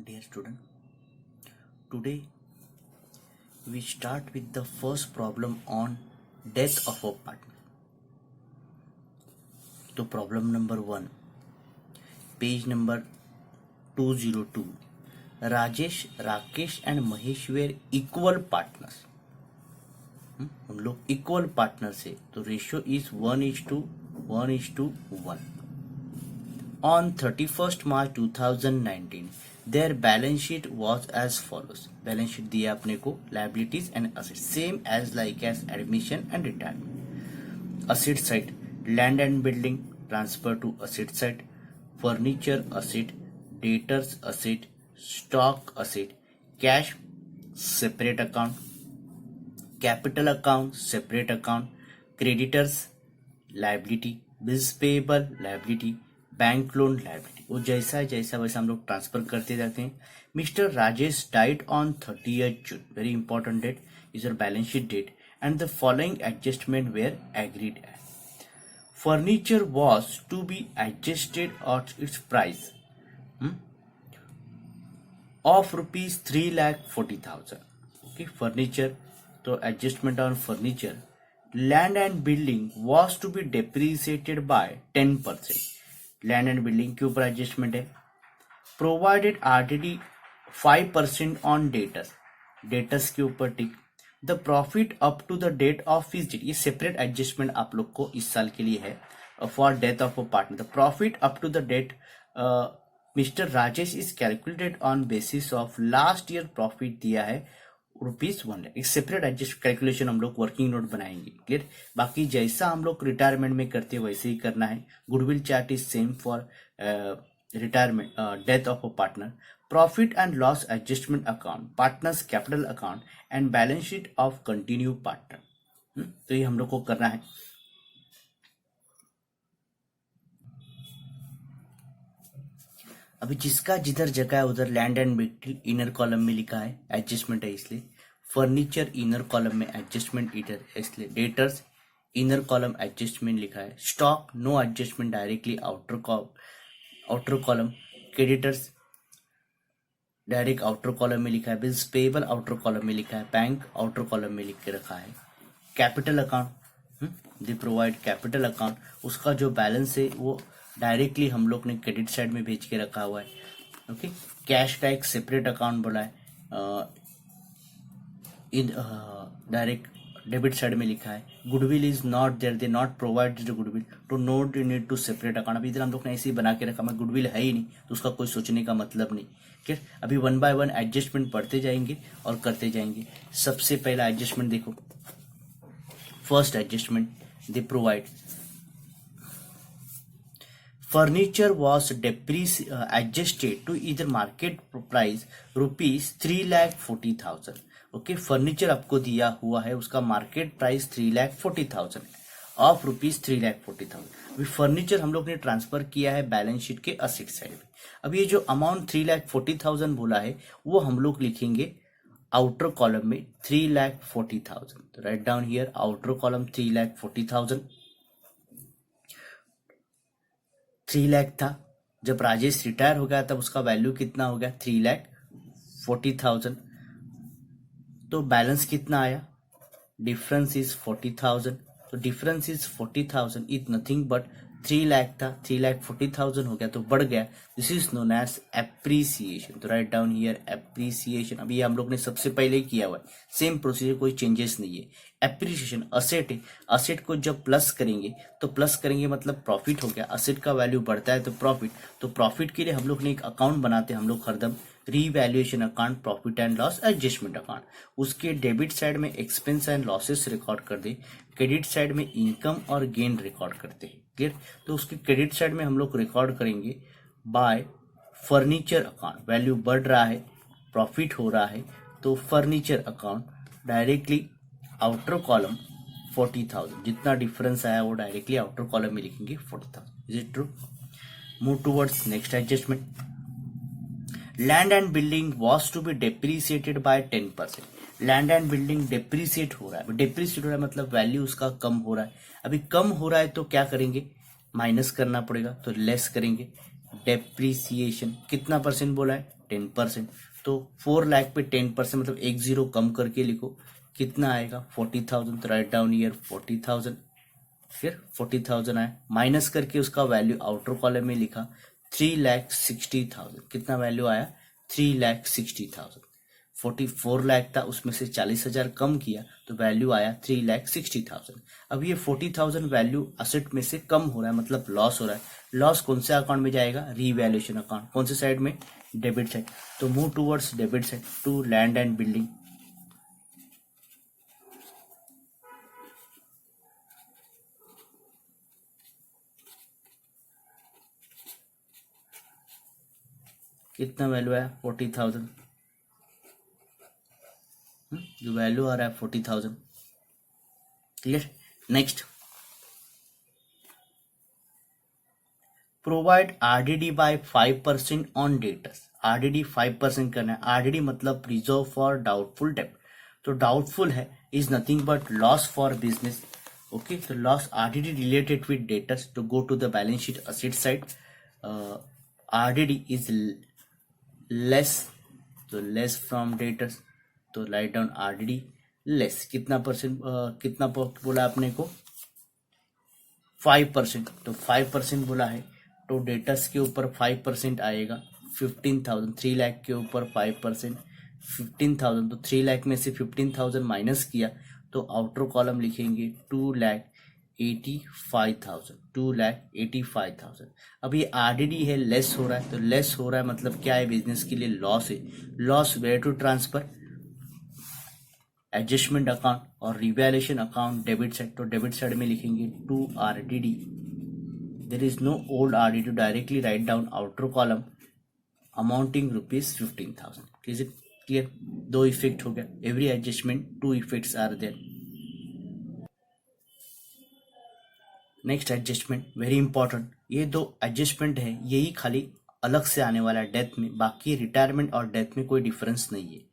Dear student, today we start with the first problem on death of a partner. So problem number 1, page number 202. Rajesh, Rakesh and Mahesh were equal partners. हम लोग equal partners है तो ratio is 1:1:1. On 31st March 2019, their balance sheet was as follows. Balance sheet दिया अपने को, liabilities and assets same as like as admission and retirement. Asset side, land and building transfer to asset side, furniture asset, debtors asset, stock asset, cash separate account, capital account separate account, creditors liability, bills payable liability, bank loan liability. वो जैसा जैसा वैसा हम लोग transfer करते जाते हैं. Mr Rajesh died on 30th June. Very important date is your balance sheet date and the following adjustment were agreed at. Furniture was to be adjusted at its price of ₹3,40,000. Okay, furniture तो adjustment on furniture. Land and building was to be depreciated by 10%. Land and building के ऊपर adjustment है. Provided RDD 5% on debtors. Debtors के ऊपर tick. The profit up to the date of his date. ये separate adjustment आप लोग को इस साल के लिए है for death of a partner. The profit up to the date mister Rajesh is calculated on basis of last year profit दिया है ₹1 लाख. एक सेपरेट एडजस्ट कैलकुलेशन हम लोग वर्किंग नोट बनाएंगे. क्लियर. बाकी जैसा हम लोग रिटायरमेंट में करते हैं वैसे ही करना है. Goodwill chart is same for retirement death of a partner. Profit and loss adjustment account, partners capital account and balance sheet of continue partner. तो ये हम लोग को करना है. अभी जिसका जिधर जगह है उधर land and building inner column में लिखा है, एडजस्टमेंट है इसलिए. फर्नीचर इनर कॉलम में एडजस्टमेंट इधर इसलिए. डेटर्स इनर कॉलम एडजस्टमेंट लिखा है. Stock no adjustment directly outer column. Creditors direct outer column में लिखा है. बिल्स पेबल आउटर कॉलम में लिखा है. बैंक आउटर कॉलम में लिख के रखा है. Capital account they provide capital account. उसका जो बैलेंस है वो डायरेक्टली हम लोग ने क्रेडिट साइड में भेज के रखा हुआ है. ओके. कैश का एक सेपरेट अकाउंट बोला है. इन डायरेक्ट डेबिट साइड में लिखा है. Goodwill is not there, they not provide goodwill to note you need to separate account. अभी इधर हम लोग ने ऐसे ही बना के रखा. मैं गुडविल है ही नहीं तो उसका कोई सोचने का मतलब नहीं. ठीक. अभी 1 by 1 एडजस्टमेंट पढ़ते जाएंगे और करते जाएंगे. सबसे पहला एडजस्टमेंट देखो. First adjustment they provide furniture was adjusted to either market price ₹3,40,000. Okay. Furniture आपको दिया हुआ है, उसका मार्केट प्राइस 3,40,000 ऑफ ₹3,40,000. अभी फर्नीचर हम लोग ने ट्रांसफर किया है बैलेंस शीट के असेट साइड में. अब ये जो अमाउंट 3,40,000 बोला है वो हम लोग लिखेंगे आउटर कॉलम में 3,40,000. तो right down here outer column 3,40,000. 3 lakh था जब राजेश रिटायर हो गया तब उसका वैल्यू कितना हो गया 3,40,000. तो बैलेंस कितना आया. Difference is 40,000. तो difference is 40,000 is nothing but 3 lakh था 3,40,000 हो गया तो बढ़ गया. This is known as appreciation. तो राइट डाउन हियर एप्रिसिएशन. अभी ये हम लोग ने सबसे पहले किया हुआ है. सेम प्रोसीजर, कोई चेंजेस नहीं है. एप्रिसिएशन असेट है. असेट को जब प्लस करेंगे तो प्लस करेंगे मतलब प्रॉफिट हो गया. असेट का वैल्यू बढ़ता है तो प्रॉफिट. तो प्रॉफिट के लिए हम लोग ने एक अकाउंट बनाते हैं हम लोग हरदम, revaluation account, profit and loss adjustment account. उसके डेबिट साइड में एक्सपेंस एंड लॉसेस रिकॉर्ड कर दे. क्रेडिट साइड में इनकम और गेन रिकॉर्ड करते हैं. क्लियर. तो उसके क्रेडिट साइड में हम लोग रिकॉर्ड करेंगे बाय फर्नीचर अकाउंट. वैल्यू बढ़ रहा है, प्रॉफिट हो रहा है तो furniture account directly outer column 40,000. जितना डिफरेंस आया वो डायरेक्टली आउटर कॉलम में लिखेंगे 40,000. Is it true. Move towards next adjustment. Land and building was to be depreciated by 10%. Land and building depreciate हो रहा है. डेप्रिसिएट हो रहा है मतलब वैल्यू उसका कम हो रहा है. अभी कम हो रहा है तो क्या करेंगे, माइनस करना पड़ेगा. तो लेस करेंगे. डेप्रीसिएशन कितना परसेंट बोला है, 10%। तो 4 लाख पे 10% मतलब एक जीरो कम करके लिखो, कितना आएगा 40,000। तो राइट डाउन ईयर 40,000, फिर 40,000 आया, माइनस करके उसका वैल्यू आउटर कॉलम में लिखा 3,60,000। कितना वैल्यू आया, 3,60,000। 44 लाख था, उसमें से 40,000 कम किया तो वैल्यू आया 3,60,000। अब ये 40,000 वैल्यू असेट में से कम हो रहा है, मतलब लॉस हो रहा है। लॉस कौन से अकाउंट में जाएगा, रीवैल्यूएशन अकाउंट। कौन से साइड में, डेबिट साइड। तो move towards debit side to land and building. कितना वैल्यू है, 40,000। जो वैल्यू आ रहा है 40,000। Clear. Next, provide RDD by 5% on debtors. RDD 5% करना है। आरडीडी मतलब रिजर्व फॉर डाउटफुल डेब्ट। तो डाउटफुल है is nothing but loss for business. Okay, तो loss RDD related with debtors. To go to the balance sheet asset side, RDD is less, तो less from debtors. तो right down RDD less. कितना percent, कितना बोला आपने को, 5%। तो 5% बोला है, तो डेटर्स के ऊपर 5% आएगा 15,000। 3 लाख के ऊपर 5% 15,000। तो 3 लाख में से 15,000 माइनस किया तो आउटर कॉलम लिखेंगे 2,85,000। 2,85,000। अब ये आरडीडी है, लेस हो रहा है। तो लेस हो रहा है मतलब क्या है, बिजनेस के लिए लॉस है। Loss where to transfer, adjustment account और रिवैल्यूएशन अकाउंट डेबिट साइड। तो डेबिट साइड में लिखेंगे 2 RDD. There is no old RDD, directly write down outer column amounting ₹15,000। Is it clear. दो इफेक्ट हो गया, every adjustment 2 effects are there. Next adjustment very important. ये दो adjustment है, यही खाली अलग से आने वाला है डेथ में, बाकी रिटायरमेंट और डेथ में कोई डिफरेंस नहीं है।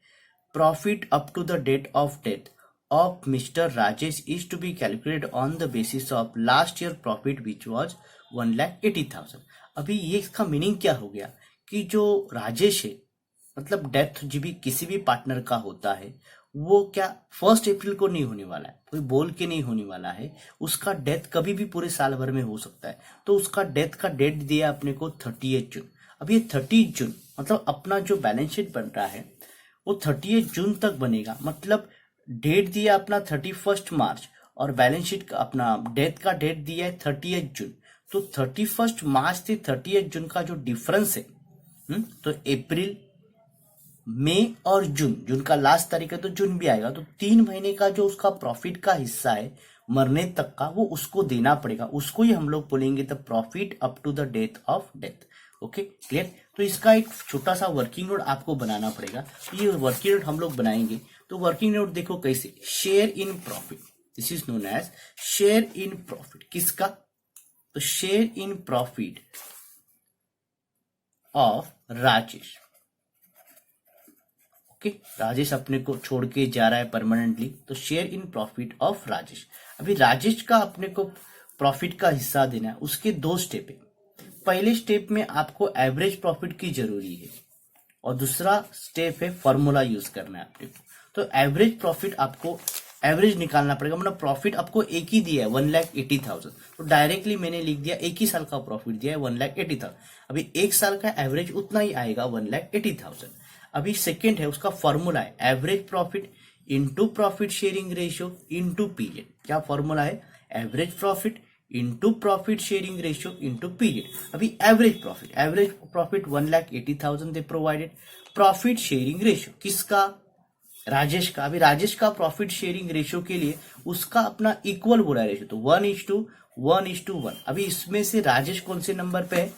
Profit up to the date of death of Mr. Rajesh is to be calculated on the basis of last year profit which was 1,80,000। अभी ये इसका मीनिंग क्या हो गया कि जो राजेश है, मतलब डेथ जो भी किसी भी पार्टनर का होता है, वो क्या 1 अप्रैल को नहीं होने वाला है, कोई बोल के नहीं होने वाला है। उसका डेथ कभी भी पूरे साल भर में हो सकता है। तो उसका डेथ का डेट दिया अपने को 30 जून। अब ये 30 जून मतलब अपना जो बैलेंस शीट बन रहा है वो 30 जून तक बनेगा। मतलब डेट दिया अपना 31 मार्च और बैलेंस शीट का अपना डेथ का डेट दिया है 30 जून। तो 31 मार्च से 30 जून का जो डिफरेंस है, तो अप्रैल, मई और जून, जून का लास्ट तारीख है तो जून भी आएगा। तो 3 महीने का जो उसका प्रॉफिट का हिस्सा है मरने तक का, वो उसको देना पड़ेगा। उसको ही हम लोग बोलेंगे the profit up to the death of death. Okay, clear. तो इसका एक छोटा सा वर्किंग नोट आपको बनाना पड़ेगा। तो ये वर्किंग नोट हम लोग बनाएंगे। तो वर्किंग नोट देखो कैसे, share in profit, this is known as share in profit. किसका, तो share in profit of Rajesh. Okay, Rajesh अपने को छोड़ के जा रहा है परमानेंटली, तो share in profit of Rajesh. अभी राजेश का अपने को प्रॉफिट का हिस्सा देना है। उसके 2 स्टेप है। पहले स्टेप में आपको एवरेज प्रॉफिट की जरूरी है और दूसरा स्टेप है फॉर्मूला यूज करना है आपको। तो एवरेज प्रॉफिट आपको एवरेज निकालना पड़ेगा। मतलब प्रॉफिट आपको एक ही दिया है 1,80,000, तो डायरेक्टली मैंने लिख दिया एक ही साल का प्रॉफिट दिया है 1,80,000। अभी एक साल का एवरेज उतना ही आएगा 1,80,000। अभी सेकेंड है, उसका फॉर्मूला है average profit into profit sharing ratio into period. क्या फॉर्मूला है, average profit into profit sharing ratio into period. अभी average profit 1,80,000 they provided. Profit sharing ratio किसका, राजेश का। अभी राजेश का प्रॉफिट शेयरिंग रेशियो के लिए उसका अपना इक्वल बोला है रेशियो, तो 1:1:1। अभी इसमें से राजेश कौन से नंबर पे है,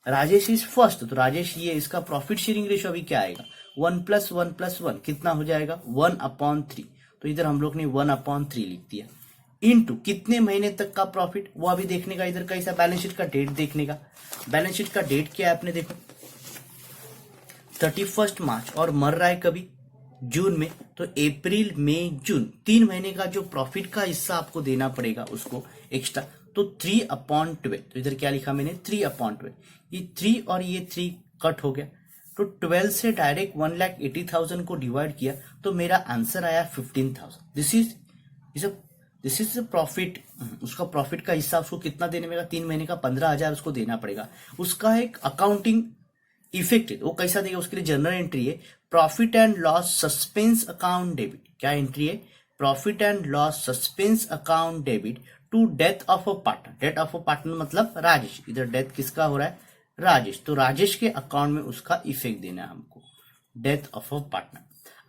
राजेश इज फर्स्ट, तो राजेश ये इसका प्रॉफिट शेयरिंग रेशियो अभी क्या आएगा 1 + 1 + 1 कितना हो जाएगा 1/3। तो इधर हम लोग ने 1/3 लिख दिया। इनटू कितने महीने तक का प्रॉफिट वो अभी देखने का, इधर कैसा बैलेंस शीट का डेट देखने का। बैलेंस शीट का डेट क्या है आपने देखो 31 मार्च और मर रहा है कभी जून में, तो अप्रैल मई जून 3 महीने का जो प्रॉफिट का हिस्सा आपको देना पड़ेगा उसको एक्स्ट्रा। तो 3/12, तो इधर क्या लिखा मैंने 3/12, ये 3 और ये 3 कट हो गया, तो 12 से डायरेक्ट 1,80,000 को डिवाइड किया तो मेरा आंसर आया 15,000। This is profit. उसका प्रॉफिट का हिस्सा उसको कितना देने में, 3 महीने का 15,000 उसको देना पड़ेगा। उसका एक अकाउंटिंग इफेक्ट है, वो कैसा देगा, उसके लिए जनरल एंट्री है profit and loss suspense account debit. क्या एंट्री है, profit and loss suspense account debit to death of a partner. Death of a partner मतलब राजेश, इधर डेथ किसका हो रहा है, राजेश, तो राजेश के अकाउंट में उसका इफेक्ट देना है हमको, डेथ ऑफ अ पार्टनर।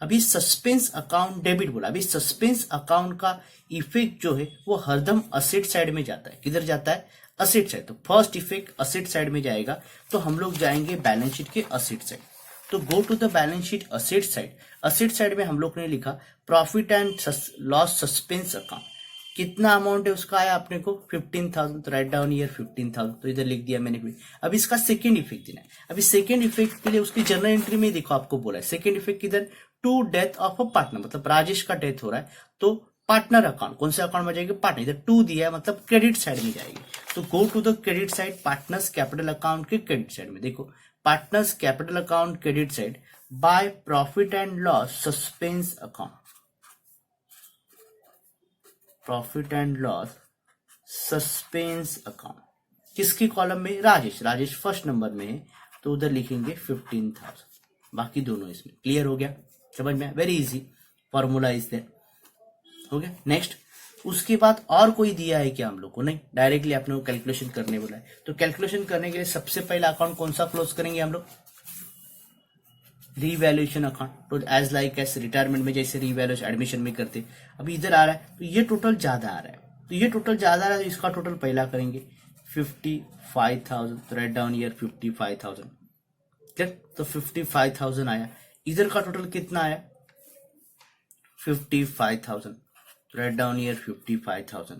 अभी सस्पेंस अकाउंट डेबिट बोला, अभी सस्पेंस अकाउंट का इफेक्ट जो है वो हरदम असेट साइड में जाता है। किधर जाता है, असेट साइड। तो फर्स्ट इफेक्ट असेट साइड में जाएगा, तो हम लोग जाएंगे बैलेंस शीट के असेट साइड। तो go to the balance sheet asset side. Asset side में हम लोग ने लिखा profit and loss suspense account, कितना अमाउंट है उसका आया अपने को 15,000, तो राइट डाउन ईयर 15,000, तो इधर लिख दिया मैंने। अब इसका सेकेंड इफेक्ट देना है। अभी सेकेंड इफेक्ट के लिए उसकी जर्नल एंट्री में देखो आपको बोला है सेकेंड इफेक्ट किधर, to death of a partner, मतलब राजेश का डेथ हो रहा है, तो पार्टनर अकाउंट, कौन से अकाउंट में जाएगी, पार्टनर, इधर 2 दिया है मतलब क्रेडिट साइड में जाएगी। तो go to the credit side, partners capital account के क्रेडिट साइड में देखो, partners capital account credit side by profit and loss suspense account, profit and loss suspense account, किसके कॉलम में, राजेश, राजेश फर्स्ट नंबर में है, तो उधर लिखेंगे 15,000, बाकी दोनों इसमें। क्लियर हो गया, समझ में, very easy, formula is there, हो गया। नेक्स्ट, उसके बाद और कोई दिया है क्या हम लोग को, नहीं, डायरेक्टली आपने को कैलकुलेशन करने बोला है। तो कैलकुलेशन करने के लिए सबसे पहला अकाउंट कौन सा क्लोज करेंगे हम लोग, रीवैल्यूएशन अकाउंट। तो एज लाइक एस रिटायरमेंट में जैसे रीवैल्यूएशन एडमिशन में करते, अभी इधर आ रहा है, तो ये टोटल ज्यादा आ रहा है, तो ये टोटल ज्यादा आ रहा है, तो इसका टोटल पहला करेंगे 55,000, तो राइट डाउन ईयर 55,000, ठीक, तो 55,000 आया। इधर का टोटल कितना आया 55,000, तो राइट डाउन ईयर 55,000,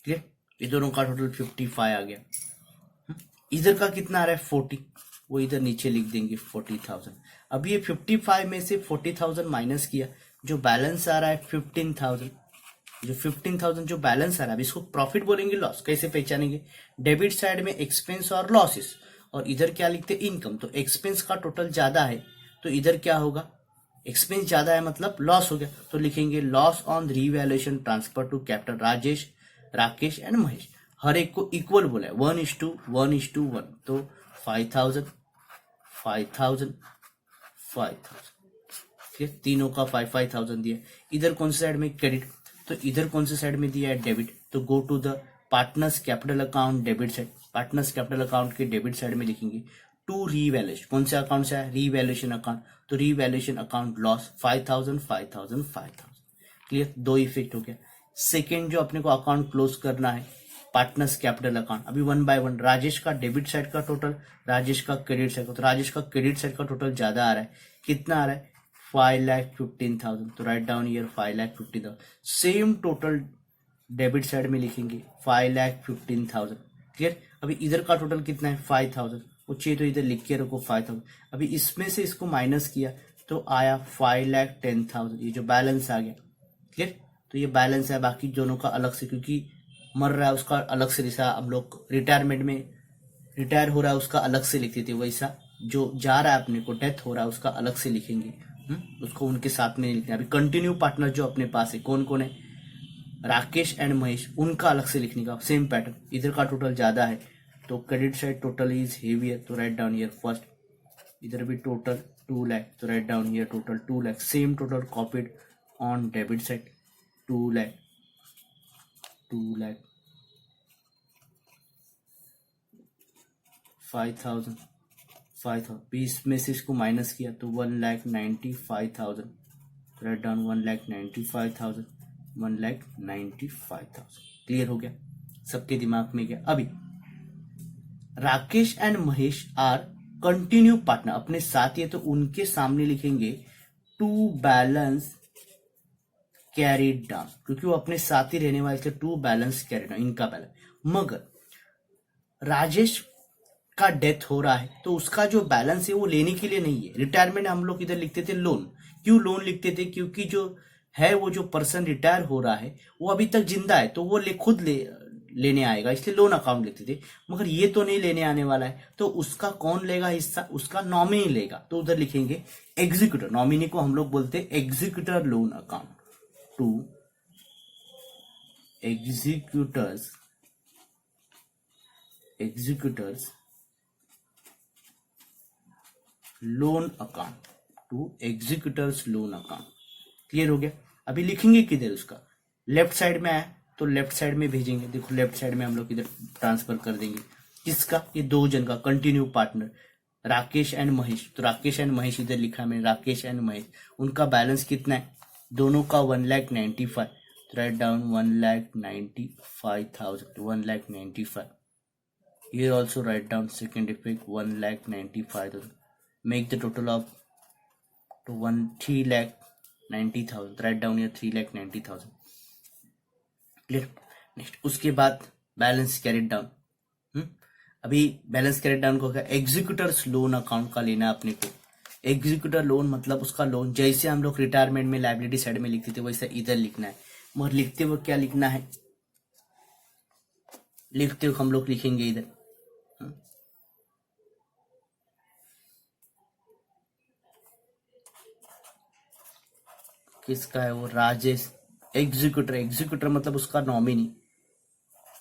ठीक, ये दोनों का टोटल 55 आ गया। इधर का कितना आ रहा है 40, वो इधर नीचे लिख देंगे 40,000। अभी ये 55 में से 40,000 माइनस किया, जो बैलेंस आ रहा है 15,000, जो 15,000 जो बैलेंस आ रहा है, इसको प्रॉफिट बोलेंगे, लॉस कैसे पहचानेंगे, डेबिट साइड में एक्सपेंस और लॉसेस, और इधर क्या लिखते इनकम। तो एक्सपेंस का टोटल ज्यादा है, तो इधर क्या होगा, एक्सपेंस ज्यादा है मतलब लॉस हो गया, तो लिखेंगे loss on revaluation transfer to capital Rajesh, Rakesh and Mahesh. हर एक को इक्वल बोला है, 1:1:1, तो 5,000 5,000 5,000, ठीक है, तीनों का 5,000 दिया। इधर कौन से साइड में क्रेडिट, तो इधर कौन से साइड में दिया है डेबिट, तो go to the partners capital account debit side. Partners capital account के डेबिट साइड में लिखेंगे टू रीवैल्यूएशन, कौन से अकाउंट से है, रीवैल्यूएशन अकाउंट, तो रीवैल्यूएशन अकाउंट लॉस 5,000 5,000 5,000। क्लियर, दो इफेक्ट हो गया। सेकेंड जो अपने को अकाउंट क्लोज करना है पार्टनर्स कैपिटल अकाउंट, अभी 1 by 1 राजेश का डेबिट साइड का टोटल, राजेश का क्रेडिट साइड का, तो राजेश का क्रेडिट साइड का टोटल ज्यादा आ रहा है, कितना आ रहा है 5,15,000, तो right down year 5,15,000। Same total debit side में लिखेंगे 5,15,000, क्लियर। अभी इधर का टोटल कितना है 5,000, वो चाहिए तो इधर लिख के रखो 5,000। अभी इसमें से इसको माइनस किया तो आया 5,10,000, ये जो बैलेंस आ गया, क्लियर। तो ये बैलेंस है, बाकी दोनों का अलग से, क्योंकि मर रहा है उसका अलग से, जैसा हम लोग रिटायरमेंट में रिटायर हो रहा है उसका अलग से लिखते थे, वैसा जो जा रहा है अपने को डेथ हो रहा है उसका अलग से लिखेंगे, उसको उनके साथ में लिखना है। अभी कंटिन्यू पार्टनर जो अपने पास है कौन कौन है, राकेश एंड महेश, उनका अलग से लिखने का सेम पैटर्न। इधर का टोटल ज्यादा है, तो credit side total is heavier, तो राइट डाउन ईयर फर्स्ट। इधर भी टोटल 2 लाख, तो right down year total 2 lakh. Same total copied on debit side 2 lakh 5,000 5,000, 20 में से इसको माइनस किया तो 1,95,000, राइट डाउन 1,95,000 1,95,000। क्लियर हो गया, सबके दिमाग में गया। अभी Rakesh and Mahesh are continue partner, अपने साथी है, तो उनके सामने लिखेंगे टू बैलेंस कैरिड डाउन, क्योंकि वो अपने साथी रहने वाले थे, टू बैलेंस कैरिड डाउन, इनका बैलेंस। मगर राजेश का डेथ हो रहा है, तो उसका जो बैलेंस है वो लेने के लिए नहीं है, रिटायरमेंट हम लोग इधर लिखते थे लोन। क्यों लोन लिखते थे, क्योंकि जो है वो जो पर्सन रिटायर हो रहा है वो अभी तक जिंदा है, तो वो खुद लेने आएगा, इसलिए लोन अकाउंट लिखते थे। मगर ये तो नहीं लेने आने वाला है, तो उसका कौन लेगा हिस्सा? उसका नॉमिनी लेगा। तो उधर लिखेंगे एग्जीक्यूटर, नॉमिनी को हम लोग बोलते हैं executor loan account, to executors loan account, to executors loan account. Clear हो गया? अभी लिखेंगे किधर? उसका लेफ्ट साइड में आया तो लेफ्ट साइड में भेजेंगे। देखो लेफ्ट साइड में हम लोग इधर ट्रांसफर कर देंगे। किसका? ये दो जन का continue partner Rakesh and Mahesh. तो राकेश एंड महेश इधर लिखा मैंने, राकेश एंड महेश। उनका बैलेंस कितना है? दोनों का 1,95,000। Write down 1,95,000, 1,95,000। Here also write down second effect 1,95,000. Make the total of to 3,90,000. Write down here 3,90,000. Clear? Next उसके बाद बैलेंस कैरिड डाउन। अभी बैलेंस कैरिड डाउन को क्या? एग्जीक्यूटर्स लोन अकाउंट का लेना अपने को। एग्जीक्यूटर लोन मतलब उसका लोन, जैसे हम लोग रिटायरमेंट में लाइबिलिटी साइड में लिखते थे वैसे इधर लिखना है। मगर लिखते हुए क्या लिखना है? लिखते हुए हम लोग लिखेंगे इधर किसका है वो? राजेश। एग्जीक्यूटर, एग्जीक्यूटर मतलब उसका nominee.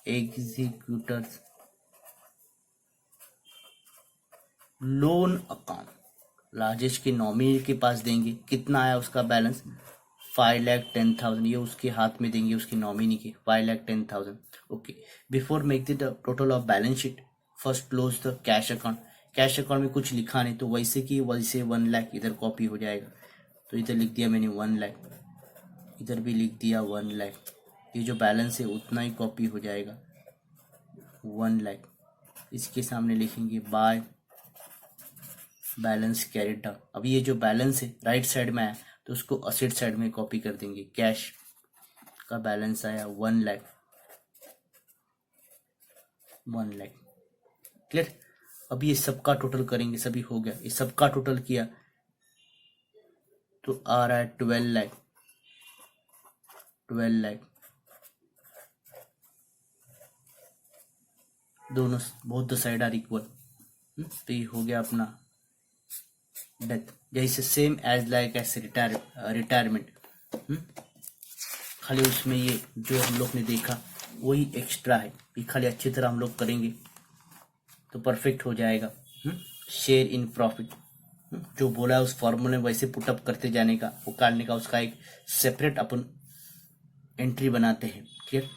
Executors loan account Rajesh के नॉमिनी के पास देंगे। कितना आया उसका बैलेंस? 5,10,000। ये उसके हाथ में देंगे, उसके नॉमिनी के 5,10,000। Okay, before make the total of balance sheet first close the cash account. Cash account में कुछ लिखा नहीं, तो वैसे की वैसे 1 लाख इधर कॉपी हो जाएगा। तो इधर लिख दिया मैंने 1 लाख, इधर भी लिख दिया 1 लाख। ये जो बैलेंस है उतना ही कॉपी हो जाएगा 1 लाख। इसके सामने लिखेंगे बाय बैलेंस कैरिड डाउन। अभी ये जो बैलेंस है राइट साइड में आया तो उसको असेट साइड में कॉपी कर देंगे। कैश का बैलेंस आया 1 लाख, 1 लाख। क्लियर? अब ये सबका टोटल करेंगे, सभी हो गया। ये सबका टोटल किया तो आ रहा है 12 लाख, 12 लाख। दोनों both the side are equal. तो ये हो गया अपना डेथ। जैसे same as like as retirement. खाली उसमें ये जो हम लोग ने देखा वही एक्स्ट्रा है। ये खाली अच्छी तरह हम लोग करेंगे तो परफेक्ट हो जाएगा। शेयर इन प्रॉफिट जो बोला है उस फॉर्मूले में वैसे पुटअप करते जाने का, वो काटने का, उसका एक सेपरेट अपन एंट्री बनाते हैं। क्लियर?